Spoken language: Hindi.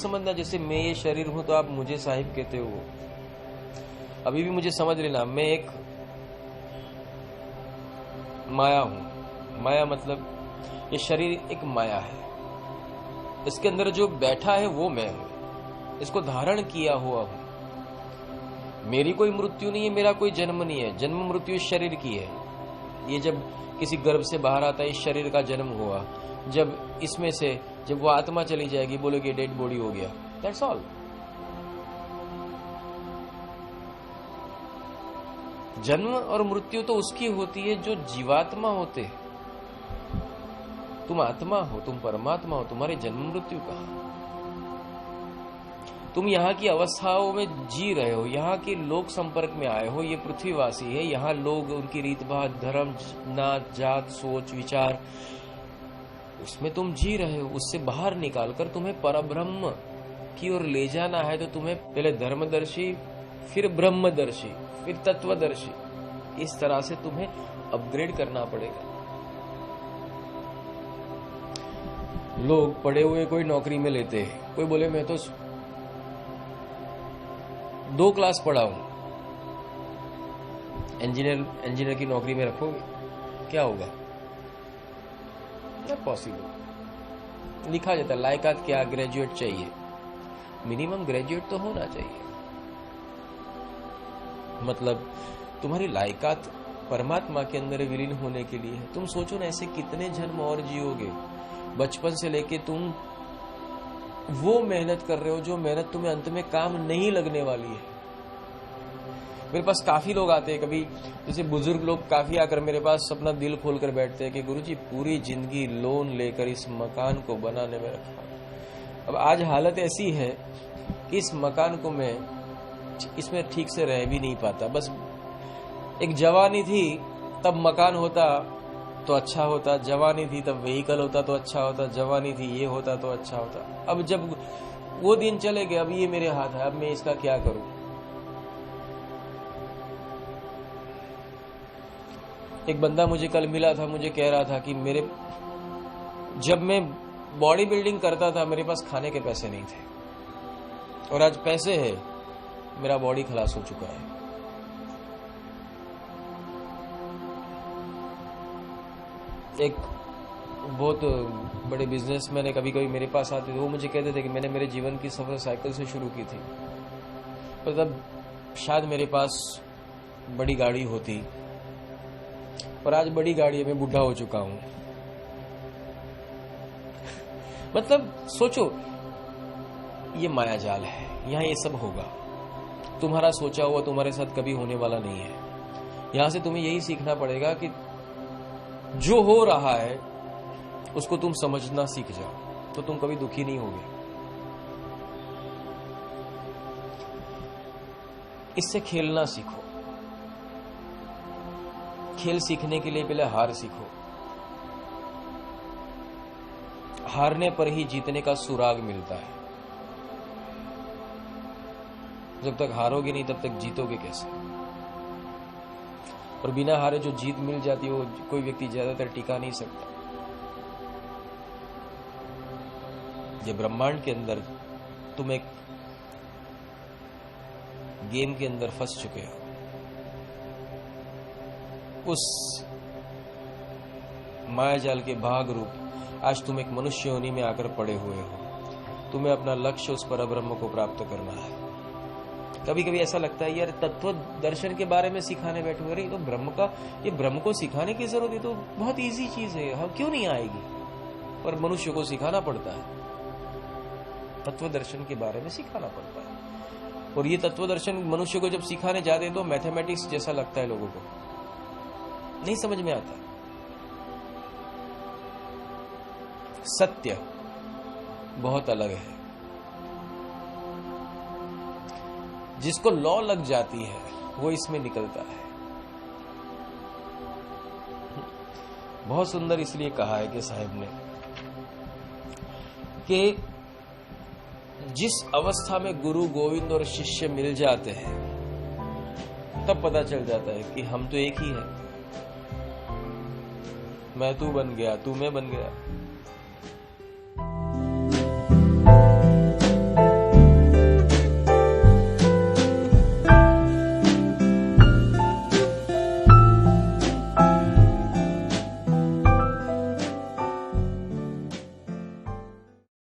समझना जैसे मैं ये शरीर हूं तो आप मुझे साहिब कहते हो। अभी भी मुझे समझ लेना, मैं एक माया हूं। माया मतलब ये शरीर एक माया है, इसके अंदर जो बैठा है वो मैं हूं, इसको धारण किया हुआ हूं। मेरी कोई मृत्यु नहीं है, मेरा कोई जन्म नहीं है। जन्म मृत्यु इस शरीर की है। ये जब किसी गर्भ से बाहर आता है, इस शरीर का जन्म हुआ। जब इसमें से जब वो आत्मा चली जाएगी, बोलोगे डेड बॉडी हो गया, दैट्स ऑल। जन्म और मृत्यु तो उसकी होती है जो जीवात्मा होते हैं। तुम आत्मा हो, तुम परमात्मा हो, तुम्हारे जन्म मृत्यु का। तुम यहाँ की अवस्थाओं में जी रहे हो, यहाँ के लोक संपर्क में आए हो। ये पृथ्वीवासी है, यहाँ लोग, उनकी रीतभात, धर्म, नाच, जात, सोच, विचार, उसमें तुम जी रहे हो। उससे बाहर निकालकर तुम्हें परब्रह्म की ओर ले जाना है तो तुम्हें पहले धर्मदर्शी, फिर ब्रह्मदर्शी, फिर तत्वदर्शी, इस तरह से तुम्हें अपग्रेड करना पड़ेगा। लोग पढ़े हुए कोई नौकरी में लेते हैं, कोई बोले मैं तो 2 क्लास पढ़ा हूं, इंजीनियर की नौकरी में रखोगे, क्या होगा? Not possible. लिखा जाता है लायकात क्या, ग्रेजुएट चाहिए, मिनिमम ग्रेजुएट तो होना चाहिए। मतलब तुम्हारी लायकात परमात्मा के अंदर विलीन होने के लिए है। तुम सोचो ना, ऐसे कितने जन्म और जियोगे। बचपन से लेके तुम वो मेहनत कर रहे हो जो मेहनत तुम्हें अंत में काम नहीं लगने वाली है। मेरे पास काफी लोग आते हैं, कभी जैसे बुजुर्ग लोग काफी आकर मेरे पास अपना दिल खोलकर बैठते हैं कि गुरुजी पूरी जिंदगी लोन लेकर इस मकान को बनाने में रखा। अब आज हालत ऐसी है कि इस मकान को मैं इसमें ठीक से रह भी नहीं पाता। बस एक जवानी थी तब मकान होता तो अच्छा होता, जवानी थी तब व्हीकल होता तो अच्छा होता, जवानी थी ये होता तो अच्छा होता। अब जब वो दिन चले गए, अब ये मेरे हाथ है, अब मैं इसका क्या करूं? एक बंदा मुझे कल मिला था, मुझे कह रहा था कि जब मैं बॉडी बिल्डिंग करता था मेरे पास खाने के पैसे नहीं थे, और आज पैसे है, मेरा बॉडी खलास हो चुका है। एक बहुत बड़े बिजनेसमैन है, कभी कभी मेरे पास आते थे, वो मुझे कहते थे कि मैंने मेरे जीवन की सफर साइकिल से शुरू की थी, पर तब शायद मेरे पास बड़ी गाड़ी होती, पर आज बड़ी गाड़ी है, मैं बुढ़ा हो चुका हूं। मतलब सोचो, ये माया जाल है, यहां ये सब होगा। तुम्हारा सोचा हुआ तुम्हारे साथ कभी होने वाला नहीं है। यहां से तुम्हें यही सीखना पड़ेगा कि जो हो रहा है उसको तुम समझना सीख जाओ, तो तुम कभी दुखी नहीं होगे। इससे खेलना सीखो। खेल सीखने के लिए पहले हार सीखो। हारने पर ही जीतने का सुराग मिलता है। जब तक हारोगे नहीं तब तक जीतोगे कैसे? और बिना हारे जो जीत मिल जाती है वो कोई व्यक्ति ज्यादातर टिका नहीं सकता। ये ब्रह्मांड के अंदर तुम एक गेम के अंदर फंस चुके हो। उस मायाजाल के भाग रूप आज तुम एक मनुष्य योनि में आकर पड़े हुए हो। तुम्हें अपना लक्ष्य उस परब्रह्म को प्राप्त करना है। कभी कभी ऐसा लगता है यार तत्व दर्शन के बारे में सिखाने बैठे हुए, तो ब्रह्म को सिखाने की जरूरत है, तो बहुत इजी चीज है, हम क्यों नहीं आएगी? पर मनुष्य को सिखाना पड़ता है, तत्व दर्शन के बारे में सिखाना पड़ता है। और ये तत्व दर्शन मनुष्य को जब सिखाने जाते हैं तो मैथमेटिक्स जैसा लगता है, लोगों को नहीं समझ में आता। सत्य बहुत अलग है। जिसको लॉ लग जाती है वो इसमें निकलता है। बहुत सुंदर इसलिए कहा है कि साहब ने कि जिस अवस्था में गुरु गोविंद और शिष्य मिल जाते हैं तब पता चल जाता है कि हम तो एक ही है। मैं तू बन गया, तू मैं बन गया।